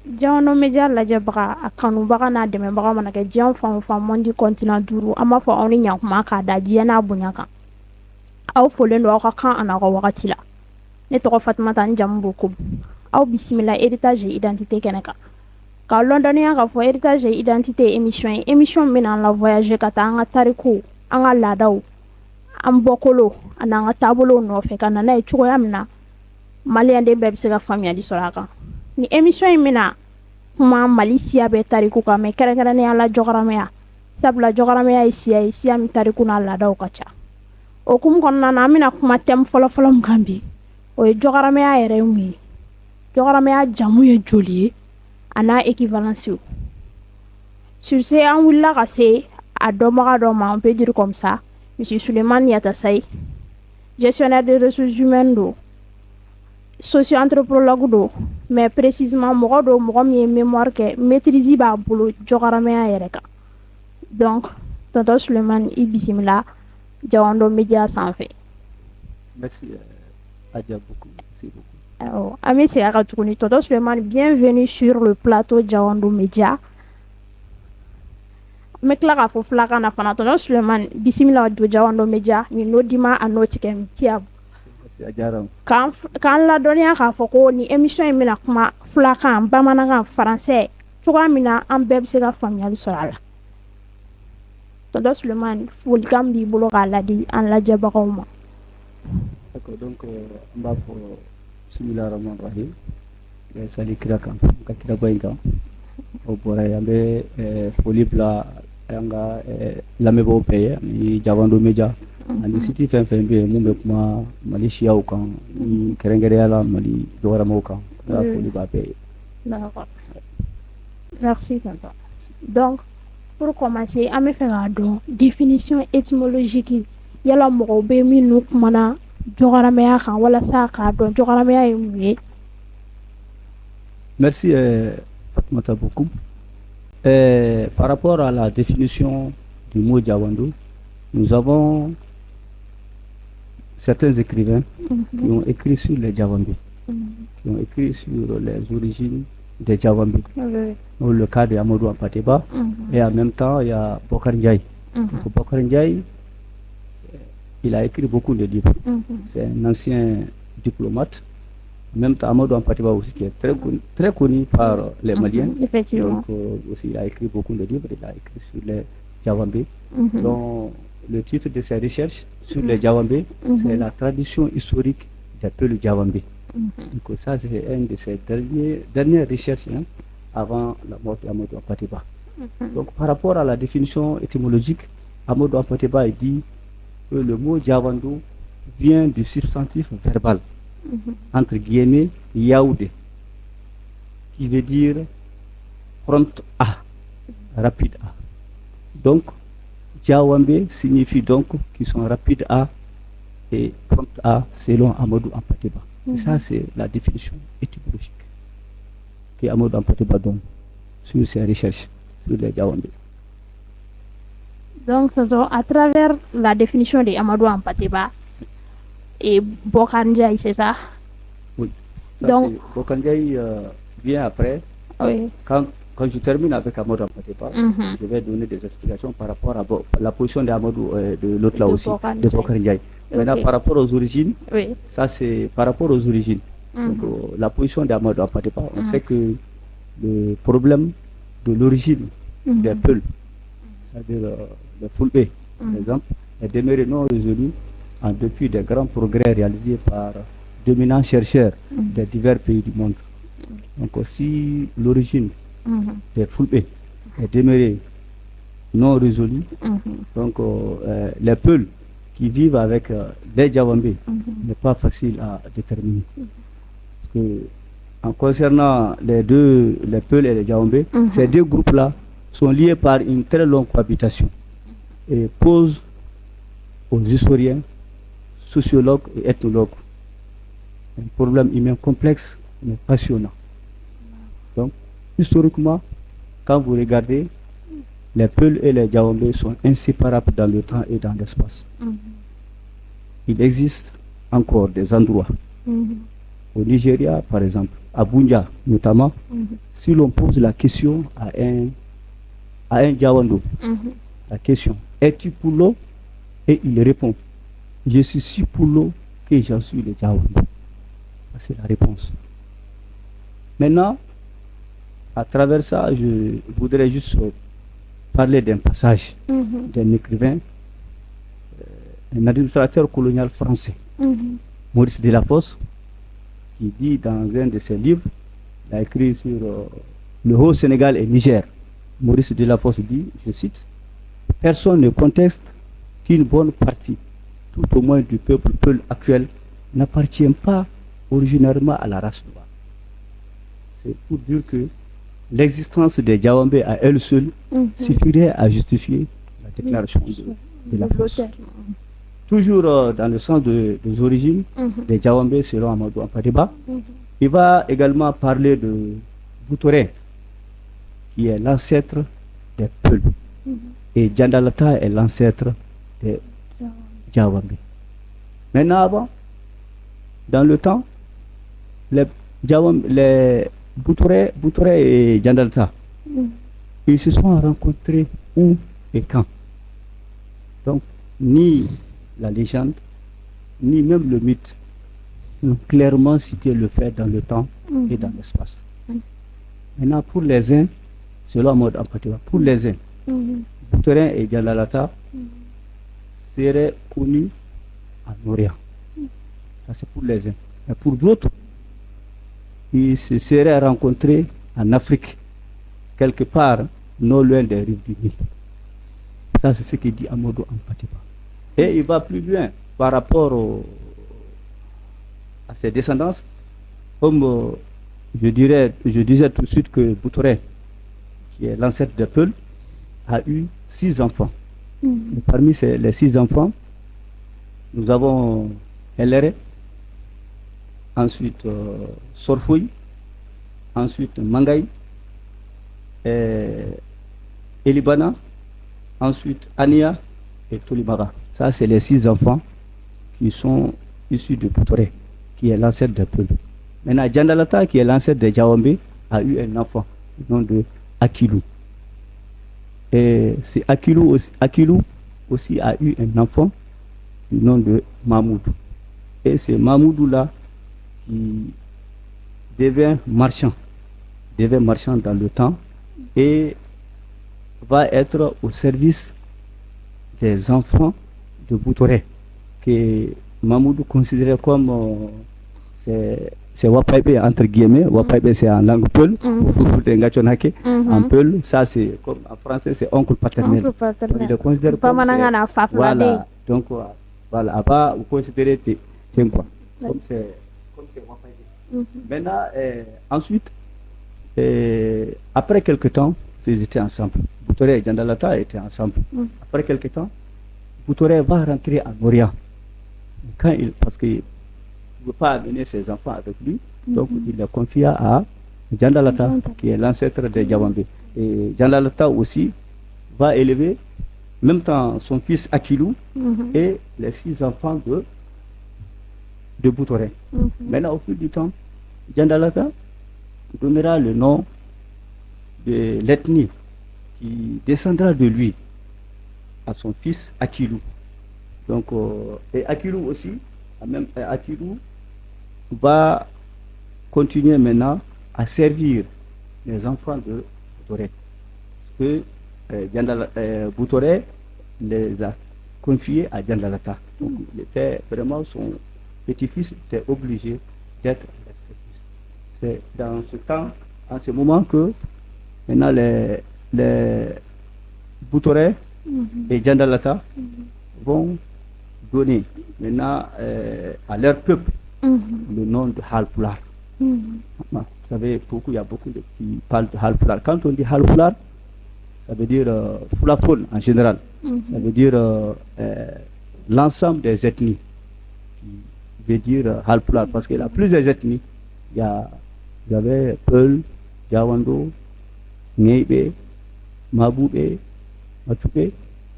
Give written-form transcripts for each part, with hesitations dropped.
Jawando Media lajɛbaga a kanubaga n'a dɛmɛbaga mana kɛ diɲɛ fan o fan monde continent 5 an b'a fɔ aw ni ɲankuma k'a da diɲɛ n'a bonya kan. Aw folen don aw ka kan a n'aw ka wagati la. Ne tɔgɔ Fatumata n jamu Bokoum. Aw bisimila héritage et identité kɛnɛ kan. K'aw lɔndɔniya k'a fɔ héritage et identité émission ye émission min bɛna an la voyager ka taa an ka tarikuw, an ka laadaw, an bɔkolo ani an ka taabolow nɔfɛ ka na n'a ye cogoya min na maliyɛnden bɛɛ bɛ se ka faamuyali sɔrɔ a kan. Ni émission in bɛna kuma Mali siya bɛɛ tariku kan mais kɛrɛnkɛrɛnnenya la jɔkaramaya sabula jɔkaramaya ye siya ye siya min tariku n'a laadaw ka ca. O hukumu kɔnɔna na an bɛna kuma thème fɔlɔfɔlɔ min kan bi o ye jɔkaramaya yɛrɛ ye mun ye, jɔkaramaya jamu ye joli ye a n'a équivalence. Sur ce an wulila ka se a dɔnbaga dɔ ma, on peut dire comme ça, Monsieur Suleiman Yatasayi, gestionnaire des ressources humaines do, socio-anthropologue do, mais précisément mɔgɔ do mɔgɔ min ye mémoire kɛ maîtrise b'a bolo jɔkaramaya yɛrɛ kan. Donc tonton Suleiman i bisimila Jawando Media sanfɛ. Merci Adja beaucoup. Merci beaucoup. Alors, an bɛ segin a kan tuguni tonton Suleiman, bienvenue sur le plateau Jawando Media. N bɛ tila k'a fɔ filakan na fana tonton Suleiman bisimila don Jawando Media ni n'o dima a n'o tigɛ tiyabu. K'an ladɔnniya k'a fɔ ko ni émission in bɛna kuma filakan bamanankan français cogoya min na an bɛɛ bɛ se ka faamuyali sɔrɔ a la. Tonton Suleiman folikan b'i bolo k'a ladi an lajɛbagaw ma. D'accord, donc an b'a fɔ bisimilahi rahmani rahim sali kira kan ka kiraba in kan o bɔra yen an bɛ foli bila an ka lamɛnbagaw bɛɛ ye ani Jawando Media ani site fɛn fɛn bɛ yen mun bɛ kuma Mali siyaw kan ni kɛrɛnkɛrɛnnenya la Mali jɔkaramaw kan ala foli b'a bɛɛ ye. D'accord. Merci tonton. Donc pour commencer an bɛ fɛ k'a dɔn définition étymologique yala mɔgɔw bɛ minnu kumana jɔkaramaya kan walasa k'a dɔn jɔkaramaya ye mun ye. Merci Fatoumata Bokoum. Par rapport à la définition du mot Jawando, nous avons certains écrivains qui ont écrit sur les Jawandis, qui ont écrit sur les origines des Jawandis. Dans le cas de Amadou Ampateba, et en même temps il y a Bokar Ndiaye. Bokar Ndiaye, il a écrit beaucoup de livres. C'est un ancien diplomate. En même temps, Amadou Ampateba aussi, qui est très connu par les Maliens. Effectivement. Donc, aussi, il a écrit beaucoup de livres. Il a écrit sur les Jawambés. Donc, le titre de ses recherches sur les Jawambés, c'est la tradition historique des peuples Jawambés. Donc, ça, c'est une de ses dernières recherches avant la mort d'Amadou Ampateba. Donc, par rapport à la définition étymologique, Amadou Ampateba dit que le mot Jawando vient du substantif verbal, entre guillemets, Yaoudé, qui veut dire prompt à, rapide à. Donc, Jawambé signifie donc qu'ils sont rapides à et prompt à selon Amadou Ampateba. Et ça, c'est la définition étymologique que Amadou Ampateba donne sur ses recherches sur les Jawambé. Donc, à travers la définition de Amadou Ampateba et Bokar Ndiaye, c'est ça? Oui. Ça, donc, Bokar Ndiaye vient après. Oui. Quand je termine avec Amadou Ampateba, je vais donner des explications par rapport à la position d'Amadou, de l'autre là aussi, de Bokar Ndiaye. Maintenant, par rapport aux origines, ça c'est par rapport aux origines. Donc, la position d'Amadou Ampateba, on sait que le problème de l'origine des peuples, c'est-à-dire le Fulbé, par exemple, est demeuré non résolu en dépit des grands progrès réalisés par d'éminents chercheurs des divers pays du monde. Donc si l'origine des Fulbé est demeurée non résolue, donc les peuples qui vivent avec les Jawambés n'est pas facile à déterminer. Parce que, en concernant les peuples et les Jawambés, ces deux groupes-là sont liés par une très longue cohabitation et posent aux historiens, sociologues et ethnologues un problème humain complexe mais passionnant. Donc, historiquement, quand vous regardez, les Peuls et les Jawambés sont inséparables dans le temps et dans l'espace. Il existe encore des endroits au Nigeria, par exemple, à Bunia notamment, si l'on pose la question à un Diawando, la question, es-tu pour l'eau? Et il répond, je suis si pour l'eau que j'en suis le Diawando. C'est la réponse. Maintenant, à travers ça, je voudrais juste parler d'un passage d'un écrivain, un administrateur colonial français, Maurice Delafosse, qui dit dans un de ses livres, il a écrit sur le Haut-Sénégal et Niger. Maurice Delafosse dit, je cite, « Personne ne conteste qu'une bonne partie, tout au moins du peuple peul actuel, n'appartient pas originairement à la race noire. » C'est pour dire que l'existence des Diawambé à elle seule suffirait à justifier la déclaration de la force. Toujours dans le sens des origines des Diawambé selon Amadou Ampateba, il va également parler de Boutoré, qui est l'ancêtre des Peuls, et Djandalata est l'ancêtre des Diawambé. Maintenant, avant, dans le temps, les Boutoré et Djandalata, ils se sont rencontrés où et quand? Donc, ni la légende, ni même le mythe n'ont clairement cité le fait dans le temps et dans l'espace. Maintenant, pour les uns, selon mode Ampateba, pour les uns, Boutoré et Djandalata seraient connus en Orient. Ça, c'est pour les uns. Mais pour d'autres, ils se seraient rencontrés en Afrique, quelque part, non loin des rives du Nil. Ça, c'est ce que dit Amadou Ampateba. Et il va plus loin par rapport à ses descendances. Comme je disais tout de suite que Boutoré, qui est l'ancêtre des Peuls, a eu 6 enfants. Et parmi les 6 enfants, nous avons Elere, ensuite Sorfoui, ensuite Mangaï, Elibana, ensuite Ania et Tolimaga. Ça, c'est les 6 enfants qui sont issus de Boutoré, qui est l'ancêtre des Peuls. Maintenant, Djandalata, qui est l'ancêtre des Diawambé, a eu un enfant, le nom de Akilou. Et c'est Akilou aussi a eu un enfant, le nom de Mamoudou. Et c'est Mamoudou-là qui devient marchand dans le temps et va être au service des enfants de Boutoré, que Mamoudou considérait comme c'est Wapaibé entre guillemets. Wapaibé c'est en langue peul, en peul, ça c'est comme en français c'est oncle paternel. Donc, il le considère comme voilà, donc voilà, Abba vous considérez quoi comme c'est Wapaibé. Maintenant, ensuite, après quelques temps, ils étaient ensemble. Boutoré et Djandalata étaient ensemble. Après quelques temps, Boutoré va rentrer en Orient. Parce qu'il ne veut pas amener ses enfants avec lui, donc il les confia à Djandalata, qui est l'ancêtre des Diawambé. Et Djandalata aussi va élever, en même temps, son fils Akilou et les 6 enfants de Boutoré. Maintenant, au fil du temps, Djandalata donnera le nom de l'ethnie qui descendra de lui à son fils Akilou. Donc, et Akilou aussi, Akilou va continuer maintenant à servir les enfants de Boutoré. Parce que Boutoré les a confiés à Djandalata. Donc, il était vraiment son petit-fils était obligé d'être à leur service. C'est dans ce temps, en ce moment que maintenant les Boutoré et Djandalata vont donner maintenant à leur peuple le nom de Halpulaar. Vous savez, il y a beaucoup qui parlent de Halpulaar. Quand on dit Halpulaar, ça veut dire Fulafol en général. Ça veut dire l'ensemble des ethnies. Qui veut dire Halpulaar parce qu'il y a plusieurs ethnies. Il y avait Peul, Diawando, Ngeibe, Maboubé, Matoubé,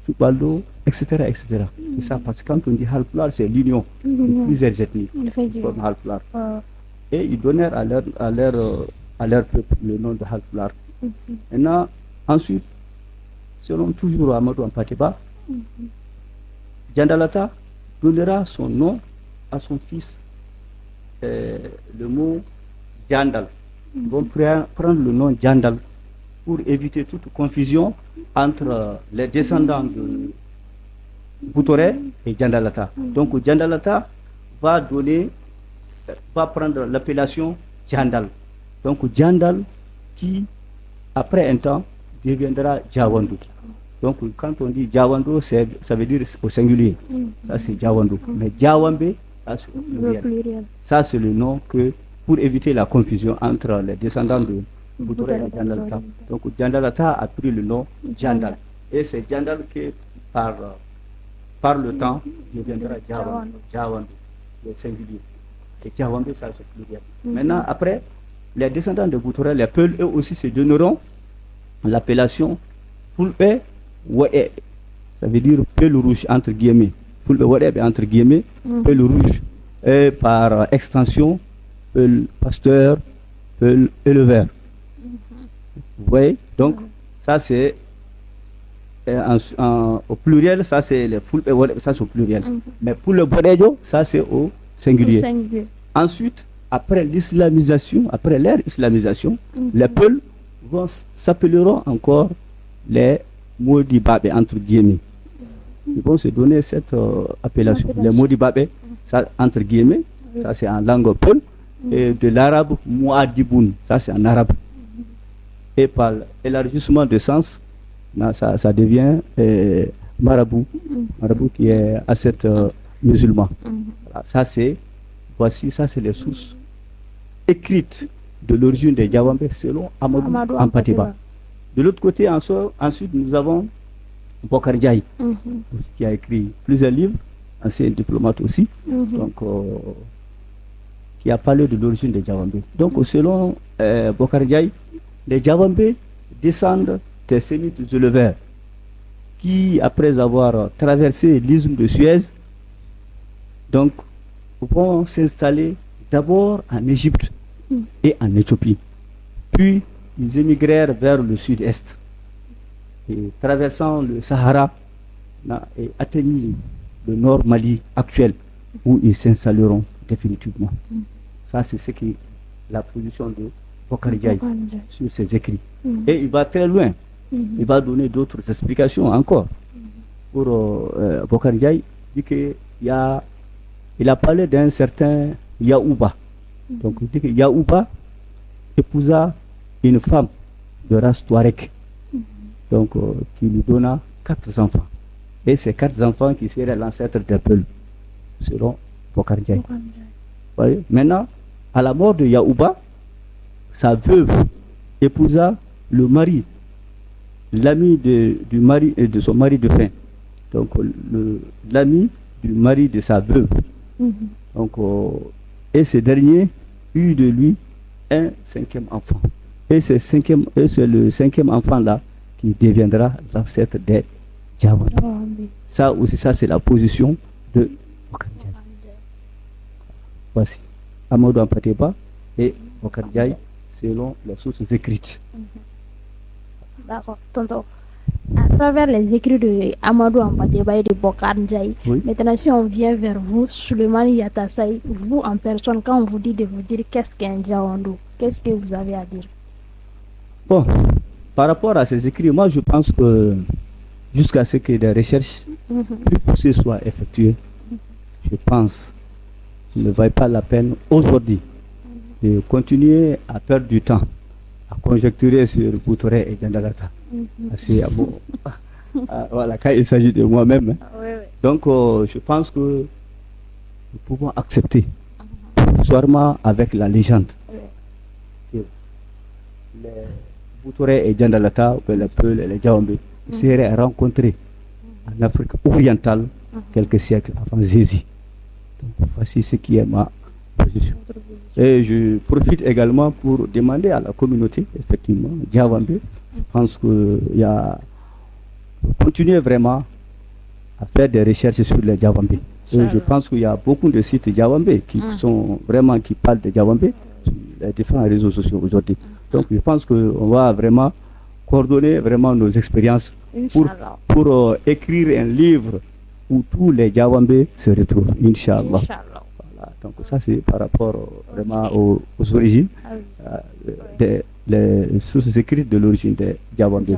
Soubaldo, etc. etc. C'est ça, parce que quand on dit Halpulaar, c'est l'union de plusieurs ethnies comme Halpulaar. et ils donnèrent à leur peuple le nom de Halflar. Maintenant, ensuite, selon toujours Amadou Ampateba, Jandalata donnera son nom à son fils, le mot Jandal. Ils vont prendre le nom Jandal pour éviter toute confusion entre les descendants de Boutoré et Jandalata. Donc Jandalata va prendre l'appellation Jandal. Donc Jandal qui, après un temps, deviendra Jawandou. Donc quand on dit Jawandou, ça veut dire au singulier. Ça c'est Jawandou. Mais Jawambe, ça c'est au pluriel. Ça c'est le nom pour éviter la confusion entre les descendants de Boutoré et Jandalata. Donc Jandalata a pris le nom Jandal. Et c'est Jandal qui, par le temps, deviendra Jawandou, le singulier. Et Jawambe, ça c'est pluriel. Maintenant, après, les descendants de Boutoré, les Peuls, eux aussi se donneront l'appellation Fulbe Wae. Ça veut dire Peul rouge, entre guillemets. Fulbe Wae, entre guillemets, Peul rouge. Et par extension, Peul pasteur, Peul éleveur. Vous voyez? Donc, ça c'est au pluriel, ça c'est le Fulbe Wae, ça c'est au pluriel. Mais pour le Bodejo, ça c'est au singulier. Ensuite, après l'islamisation, après l'ère islamisation, les Peuls s'appelleront encore les Modibabé, entre guillemets. Ils vont se donner cette appellation. Les Modibabé, ça, entre guillemets, ça c'est en langue Peul, et de l'arabe Mouadiboun, ça c'est en arabe. Et par l'élargissement de sens, ça devient marabout, marabout qui est ancêtre musulman. Voilà, ça c'est les sources écrites de l'origine des Jawambe selon Amadou Ampateba. De l'autre côté, ensuite, nous avons Bokar Ndiaye, qui a écrit plusieurs livres, ancien diplomate aussi, donc, qui a parlé de l'origine des Jawambe. Donc, selon Bokar Ndiaye, les Jawambe descendent des Sémites éleveurs qui, après avoir traversé l'isthme de Suez, donc, vont s'installer d'abord en Égypte et en Éthiopie. Puis, ils émigrèrent vers le sud-est et traversant le Sahara et atteignent le nord Mali actuel où ils s'installeront définitivement. Ça, c'est ce qui est la position de Bokar Ndiaye sur ses écrits. Et il va très loin. Il va donner d'autres explications encore. Pour Bokar Ndiaye, il dit qu'il a parlé d'un certain Yaouba. Donc il dit que Yaouba épousa une femme de race Touareg, donc qui lui donna 4 enfants. Et ces 4 enfants qui seraient l'ancêtre des Peuls, selon Bokar Ndiaye. Maintenant, à la mort de Yaouba, sa veuve épousa le mari, l'ami de son mari de fin. Donc l'ami du mari de sa veuve. Donc, et ce dernier eut de lui un 5e enfant. Et c'est le 5e enfant-là qui deviendra l'ancêtre des Jawambe. Ça aussi, ça c'est la position de Bokar Ndiaye. Voici Amadou Ampateba et Bokar Ndiaye selon les sources écrites. D'accord, tonton. À travers les écrits de Amadou Ampateba et de Bokar Ndiaye, maintenant si on vient vers vous, Souleymane Yatassaye, vous en personne, quand on vous dit de vous dire qu'est-ce qu'un Jawandou, qu'est-ce que vous avez à dire? Bon, par rapport à ces écrits, moi je pense que jusqu'à ce que des recherches plus poussées soient effectuées, je pense qu'il ne vaut pas la peine aujourd'hui de continuer à perdre du temps, à conjecturer sur Boutoré et Jandalata. Voilà, quand il s'agit de moi-même. Donc, je pense que nous pouvons accepter, provisoirement avec la légende, que les Boutoré et Jandalata, les Peuls et les Jawambe, seraient rencontrés en Afrique orientale quelques siècles avant Jésus. Donc, voici ce qui est ma position. Et je profite également pour demander à la communauté, effectivement, Jawambe, je pense qu'il y a continuer vraiment à faire des recherches sur les Jawambe. Et je pense qu'il y a beaucoup de sites Diawambé qui sont vraiment, qui parlent de Diawambé sur les différents réseaux sociaux aujourd'hui. Donc je pense qu'on va vraiment coordonner vraiment nos expériences pour écrire un livre où tous les Diawambé se retrouvent, Inch'Allah. Voilà. Donc ça c'est par rapport vraiment aux origines, les sources écrites de l'origine des Diawambé.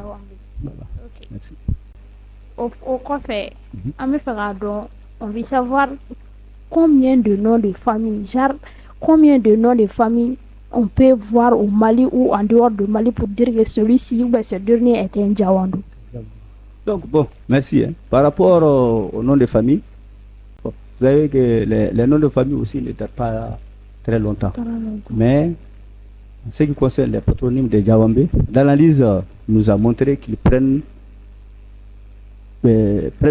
Voilà. Okay. Merci. Au fait, on veut savoir combien de noms de famille, combien de noms de famille on peut voir au Mali ou en dehors du Mali pour dire que celui-ci ou ce dernier est un Diawandou. Donc bon, merci. Par rapport au nom de famille, vous savez que les noms de famille aussi ne datent pas très longtemps. Mais en ce qui concerne les patronymes des Diawambé, l'analyse nous a montré qu'ils prennent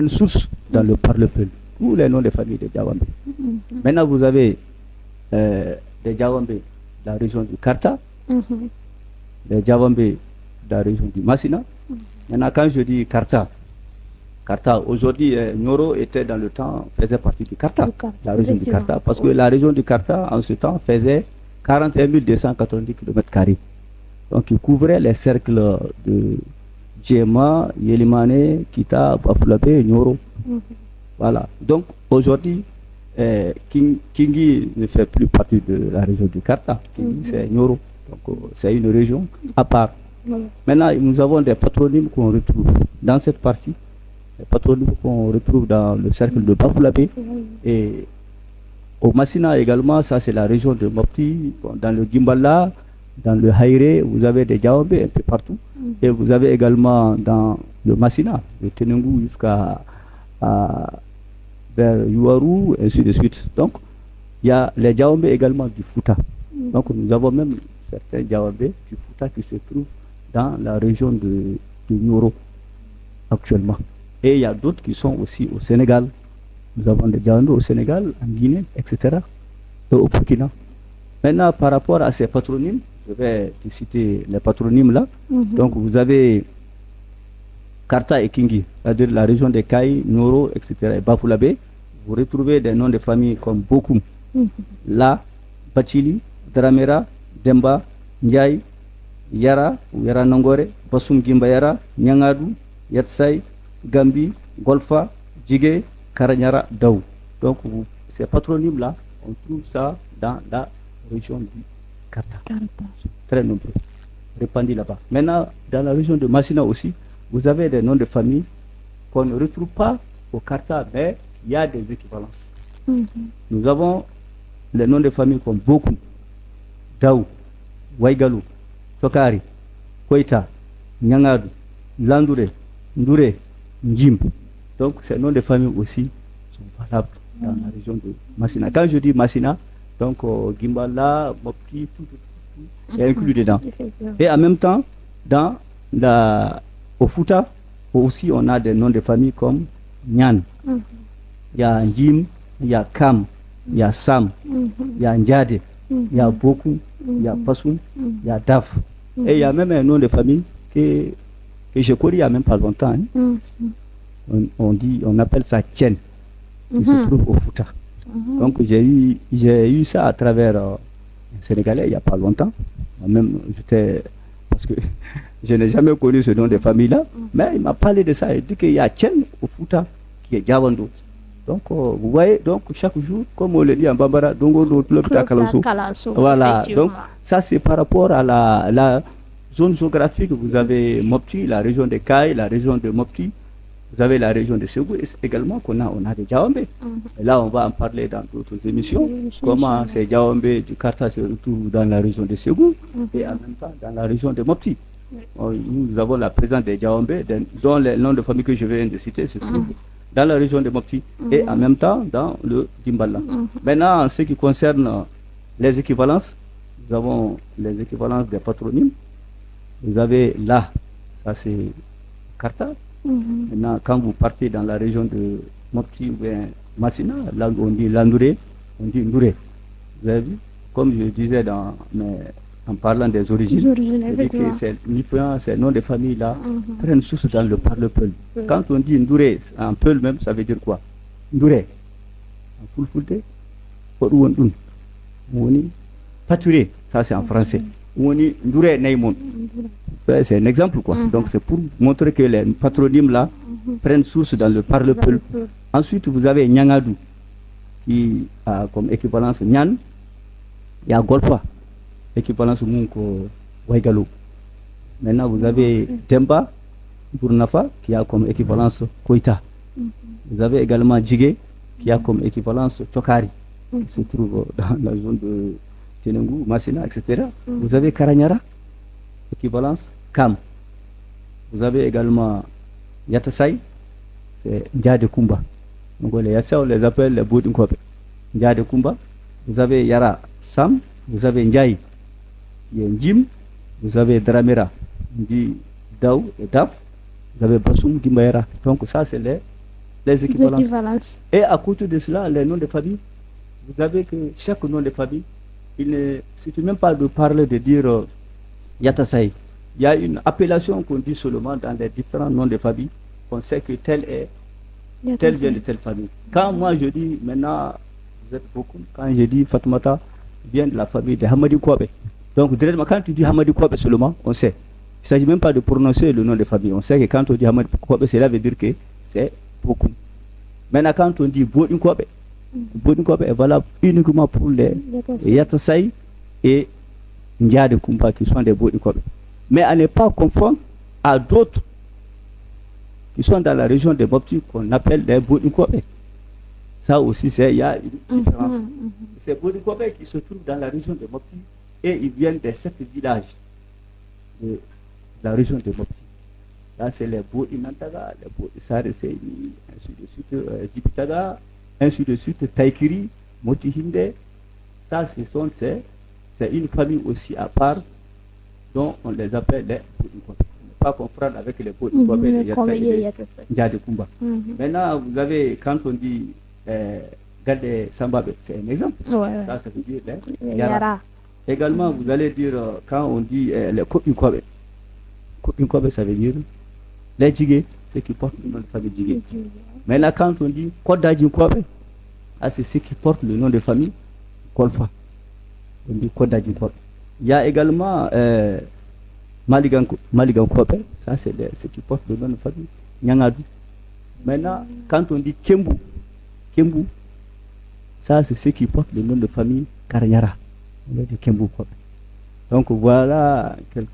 source dans le Parle-Peul. Tous les noms de famille des Diawambé. Maintenant, vous avez des Diawambé de la région du Karta, des Diawambé de la région du Massina. Maintenant, quand je dis Karta, aujourd'hui, Nyoro était dans le temps, faisait partie du Karta, la région du Karta, parce que la région du Karta, en ce temps, faisait 41 290 km². Donc, il couvrait les cercles de Djema, Yelimane, Kita, Bafulabe, Nyoro. Voilà. Donc, aujourd'hui, Kingi ne fait plus partie de la région du Karta. Kingi, c'est Nyoro. Donc, c'est une région à part. Maintenant, nous avons des patronymes qu'on retrouve dans cette partie, des patronymes qu'on retrouve dans le cercle de Bafulabe. Et au Massina également, ça c'est la région de Mopti. Dans le Gimbala, dans le Haïré, vous avez des Diawambé un peu partout. Et vous avez également dans le Massina, de Tenengu jusqu'à vers Yuaru, et ainsi de suite. Donc, il y a les Diawambé également du Fouta. Donc, nous avons même certains Diawambé du Fouta qui se trouvent dans la région de Nyoro actuellement. Et il y a d'autres qui sont aussi au Sénégal. Nous avons des Diawambé au Sénégal, en Guinée, etc. Et au Burkina. Maintenant, par rapport à ces patronymes, je vais te citer les patronymes là. Donc, vous avez Karta et Kingi, c'est-à-dire la région de Kaï, Noro, etc. et Bafulabe. Vous retrouvez des noms de famille comme Bokum, La, Bachili, Dramera, Demba, Ndiaye, Yara, ou Yara Nangore, Basum Gimba Yara, Nyangadu, Yatsai, Gambi, Golfa, Djigé, Karanyara, Daou. Donc, ces patronymes-là, on trouve ça dans la région du Karta. Très nombreux, répandus là-bas. Maintenant, dans la région de Massina aussi, vous avez des noms de famille qu'on ne retrouve pas au Karta, mais il y a des équivalences. Nous avons les noms de famille comme Bokum, Daou, Waigalou, Tokari, Koita, Nyangadu, Landouré, Ndouré, Njim. Donc ces noms de famille aussi sont valables dans la région de Massina. Quand je dis Massina, donc Gimbala, Mopti, tout est inclus dedans. Et en même temps, au Fouta, aussi on a des noms de famille comme Nyan. Il y a Njim, il y a Kam, il y a Sam, il y a Ndjade, il y a Boku, il y a Passoum, il y a Daf. Et il y a même un nom de famille que je connais il n'y a même pas longtemps. On appelle ça Tchen, qui se trouve au Fouta. Donc j'ai eu ça à travers un Sénégalais il n'y a pas longtemps. Même parce que je n'ai jamais connu ce nom de famille-là, mais il m'a parlé de ça. Il dit qu'il y a Tchen au Fouta qui est Diawando. Donc vous voyez, donc chaque jour, comme on le dit en Bambara, voilà. Donc ça c'est par rapport à la zone géographique. Vous avez Mopti, la région de Kaï, la région de Mopti. Vous avez la région de Ségou également on a des Diawambé. Et là on va en parler dans d'autres émissions. Comment ces Diawambé du Karta se retrouvent dans la région de Ségou et en même temps dans la région de Mopti. Nous avons la présence des Diawambé, dont les noms de famille que je viens de citer se trouvent dans la région de Mopti et en même temps dans le Gimbala. Maintenant, en ce qui concerne les équivalences, nous avons les équivalences des patronymes. Vous avez là, ça c'est Karta. Maintenant, quand vous partez dans la région de Mopti ou bien Massina, là on dit Landouré, on dit Ndouré. Vous avez vu? Comme je disais en parlant des origines, que ces noms de famille là prennent source dans le Parle-Peul. Quand on dit Ndouré en Peul même, ça veut dire quoi? Ndouré. fulfulde ko ɗum woni ɗum woni pâturé, ça c'est en français. Woni ndure naymon. C'est un exemple quoi. Donc c'est pour montrer que les patronymes là prennent source dans le parle peul. Ensuite vous avez Nyangadou qui a comme équivalence Nyan. Il y a Golfa, équivalence Munko Waigalo. Maintenant vous avez Temba Bournafa qui a comme équivalence Koita. Vous avez également Djigé qui a comme équivalence Chokari, qui se trouve dans la zone de Tenengu, Massina, etc. Vous avez Karanyara, équivalence Kam. Vous avez également Yatasai, c'est Ndiade Kumba. Donc les Yatsa, on les appelle les Boudinkope. Ndiade Kumba. Vous avez Yara Sam, vous avez Ndiaye, qui est Njim, vous avez Dramera, Ndi Daou et Daf, vous avez Bassoum Gimbaera. Donc ça, c'est les équivalences. Et à côté de cela, les noms de famille, vous avez que chaque nom de famille, il ne suffit même pas de parler, de dire Yatasai. Il y a une appellation qu'on dit seulement dans les différents noms de famille, on sait que tel vient de telle famille. Quand moi je dis maintenant, vous êtes beaucoup, quand je dis Fatoumata vient de la famille de Hamadi Kouabe. Donc directement, quand tu dis Hamadi Kouabe seulement, on sait. Il ne s'agit même pas de prononcer le nom de famille. On sait que quand on dit Hamadi Kouabe, cela veut dire que c'est beaucoup. Maintenant, quand on dit Bodin Kouabe est valable uniquement pour les Yatasai et Ndiade Kumba qui sont des Bodin Kouabe. Mais à ne pas confondre à d'autres qui sont dans la région de Mopti qu'on appelle des Bodin Kouabe. Ça aussi, il y a une différence. C'est Bodin Kouabe qui se trouve dans la région de Mopti et ils viennent de 7 villages de la région de Mopti. Là, c'est les Bodin Nantaga, les Bodin Sareseni, ainsi de suite, Djibitaga, ainsi de suite, Taikiri, Motihinde. Ça, c'est une famille aussi à part dont on les appelle les Bodin Kouabe. Pas confondre avec les Bodin Kouabe de Yatsai et Ndiade Kumba. Maintenant, vous avez, quand on dit Gade Sambabe, c'est un exemple. Ça veut dire les Yara. Également, vous allez dire, quand on dit les Kopin Kouabe, Kopin Kouabe, ça veut dire les Djigé, ceux qui portent le nom de famille Djigé. Maintenant, quand on dit Kodajin Kouabe, c'est ceux qui portent le nom de famille Kolfa. On dit Kodajin Kouabe. Il y a également Maligan Kouabe, ça c'est ceux qui portent le nom de famille Nyangadou. Maintenant, quand on dit Kembu, ça c'est ceux qui portent le nom de famille Karanyara. On dit Kembu Kouabe. Donc voilà quelques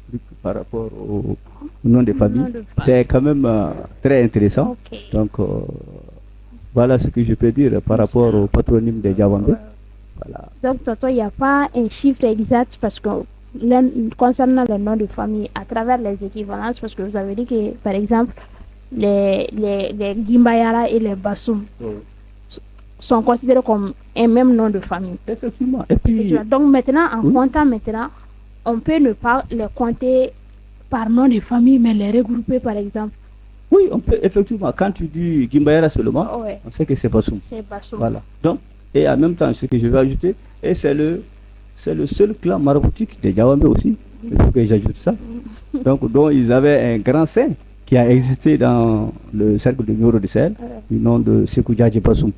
trucs par rapport au nom de famille. C'est quand même très intéressant. Donc voilà ce que je peux dire par rapport au patronyme des Djawambé. Voilà. Donc toi, il n'y a pas un chiffre exact parce que concernant le nom de famille, à travers les équivalences, parce que vous avez dit que par exemple les Gimbayara et les Bassoum sont considérés comme un même nom de famille. Effectivement. Et puis, donc maintenant, en comptant maintenant, on peut ne pas les compter par nom de famille, mais les regrouper par exemple. Oui, on peut effectivement. Quand tu dis Gimbayara seulement, on sait que c'est Bassoum. C'est Bassoum. Voilà. Donc, et en même temps, ce que je vais ajouter, et c'est le seul clan maraboutique des Djawambé aussi. Il faut que j'ajoute ça. Donc, dont ils avaient un grand saint qui a existé dans le cercle de Nioro de Sahel, du nom de Sekou Djadji Bassoum.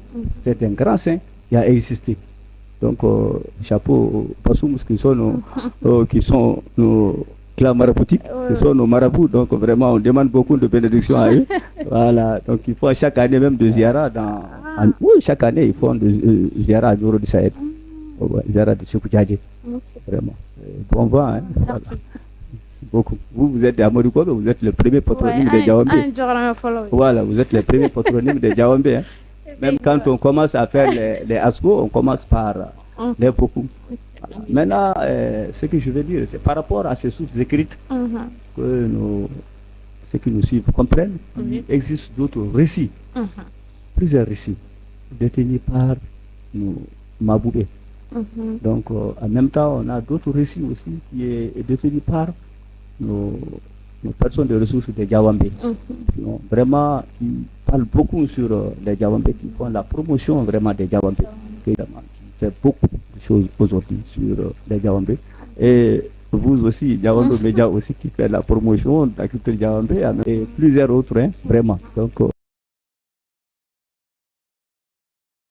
C'était un grand saint qui a existé. Donc, chapeau Bassoum, qui sont nos clans maraboutiques, qui sont nos marabouts. Donc, vraiment, on demande beaucoup de bénédictions à eux. Voilà. Donc, il faut chaque année même de Ziara oui, chaque année, ils font de Ziara à Nioro de Sahel. Ziara de Sekou Djadji. Vraiment. Bon vent, hein. Voilà. Beaucoup. Vous êtes des Amadou Kouabe, vous êtes le premier patronyme des Djawambé. Voilà, vous êtes le premier patronyme des Djawambé. Hein. Même quand on commence à faire les ASCO, on commence par les Pokou. Voilà. Maintenant, ce que je veux dire, c'est par rapport à ces sources écrites que ceux qui nous suivent comprennent. Il existe d'autres récits, plusieurs récits, détenus par nos Maboubé. Donc, en même temps, on a d'autres récits aussi qui est détenu par nos personnes de ressources des Djawambé. Vraiment, qui parlent beaucoup sur les Djawambé, qui font la promotion vraiment des Djawambé, qui fait beaucoup de choses aujourd'hui sur les Djawambé. Et vous aussi, Djawambé Média aussi, qui fait la promotion de la culture Djawambé, et plusieurs autres, hein, vraiment. Donc,